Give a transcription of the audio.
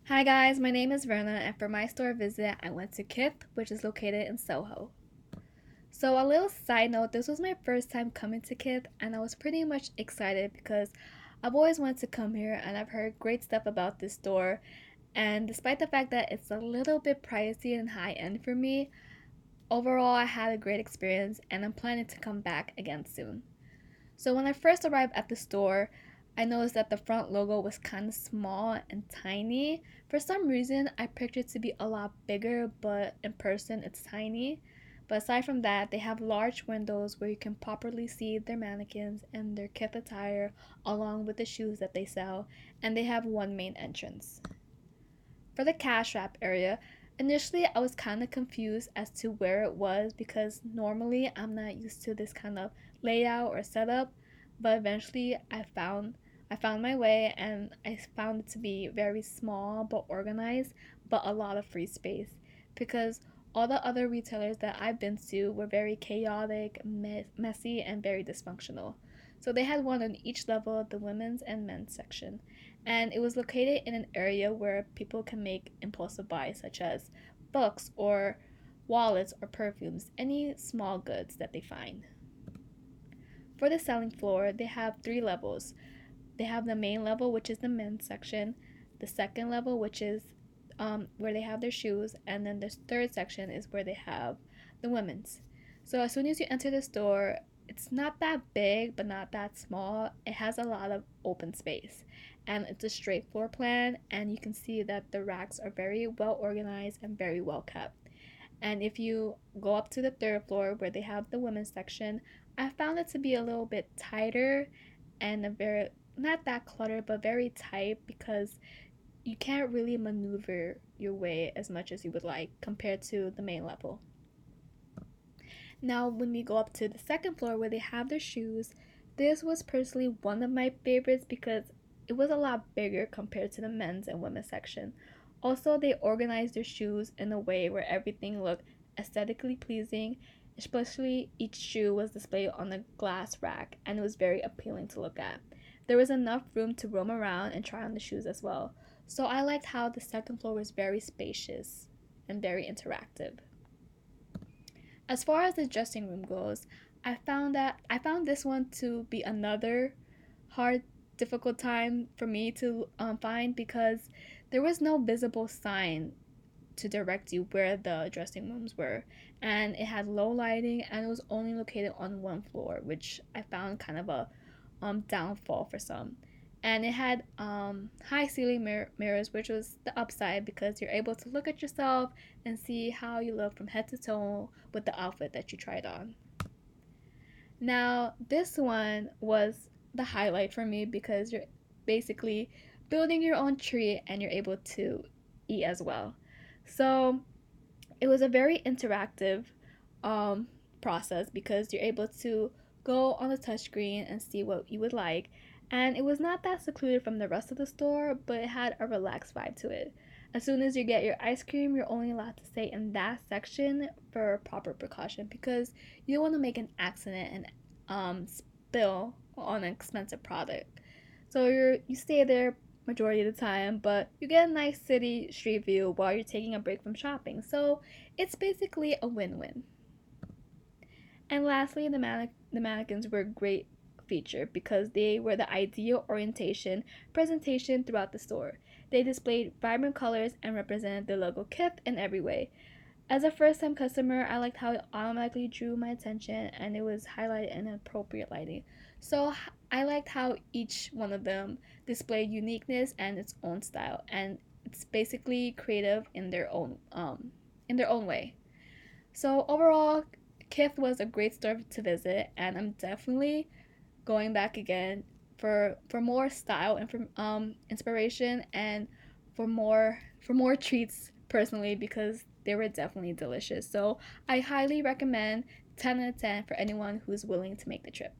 Hi guys, my name is Verna, and for my store visit, I went to Kith, which is located in Soho. So, a little side note, this was my first time coming to Kith, and I was pretty much excited because I've always wanted to come here and I've heard great stuff about this store. And despite the fact that it's a little bit pricey and high end for me, overall I had a great experience and I'm planning to come back again soon. So when I first arrived at the store, I noticed that the front logo was kind of small and tiny. For some reason, I pictured it to be a lot bigger, but in person it's tiny. But aside from that, they have large windows where you can properly see their mannequins and their kith attire along with the shoes that they sell, and they have one main entrance. For the cash wrap area, initially I was kind of confused as to where it was because normally I'm not used to this kind of layout or setup, but eventually I found my way and I found it to be very small but organized, but a lot of free space because all the other retailers that I've been to were very chaotic, messy, and very dysfunctional. So they had one on each level, the women's and men's section, and it was located in an area where people can make impulsive buys such as books or wallets or perfumes, any small goods that they find. For the selling floor, they have three levels. They have the main level, which is the men's section, the second level, which is where they have their shoes, and then the third section is where they have the women's. So as soon as you enter the store, it's not that big, but not that small. It has a lot of open space, and it's a straight floor plan, and you can see that the racks are very well organized and very well kept. And if you go up to the third floor where they have the women's section, I found it to be a little bit tighter and a very not that cluttered but very tight because you can't really maneuver your way as much as you would like compared to the main level. Now, when we go up to the second floor where they have their shoes, this was personally one of my favorites because it was a lot bigger compared to the men's and women's section. Also, they organized their shoes in a way where everything looked aesthetically pleasing, especially each shoe was displayed on a glass rack and it was very appealing to look at. There was enough room to roam around and try on the shoes as well. So I liked how the second floor was very spacious and very interactive. As far as the dressing room goes, I found this one to be another hard, difficult time for me to find because there was no visible sign to direct you where the dressing rooms were, and it had low lighting and it was only located on one floor, which I found kind of a downfall for some. And it had high ceiling mirrors, which was the upside because you're able to look at yourself and see how you look from head to toe with the outfit that you tried on. Now, this one was the highlight for me because you're basically building your own tree and you're able to eat as well. So, it was a very interactive process because you're able to go on the touchscreen and see what you would like. And it was not that secluded from the rest of the store, but it had a relaxed vibe to it. As soon as you get your ice cream, you're only allowed to stay in that section for proper precaution because you don't want to make an accident and spill on an expensive product. So you stay there majority of the time, but you get a nice city street view while you're taking a break from shopping. So it's basically a win-win. And lastly, the mannequins were a great feature because they were the ideal orientation presentation throughout the store. They displayed vibrant colors and represented the logo Kith in every way. As a first time customer, I liked how it automatically drew my attention and it was highlighted in appropriate lighting. So I liked how each one of them displayed uniqueness and its own style, and it's basically creative in their own way. So overall, Kith was a great store to visit, and I'm definitely going back again for more style and for inspiration and for more treats personally because they were definitely delicious. So I highly recommend 10 out of 10 for anyone who's willing to make the trip.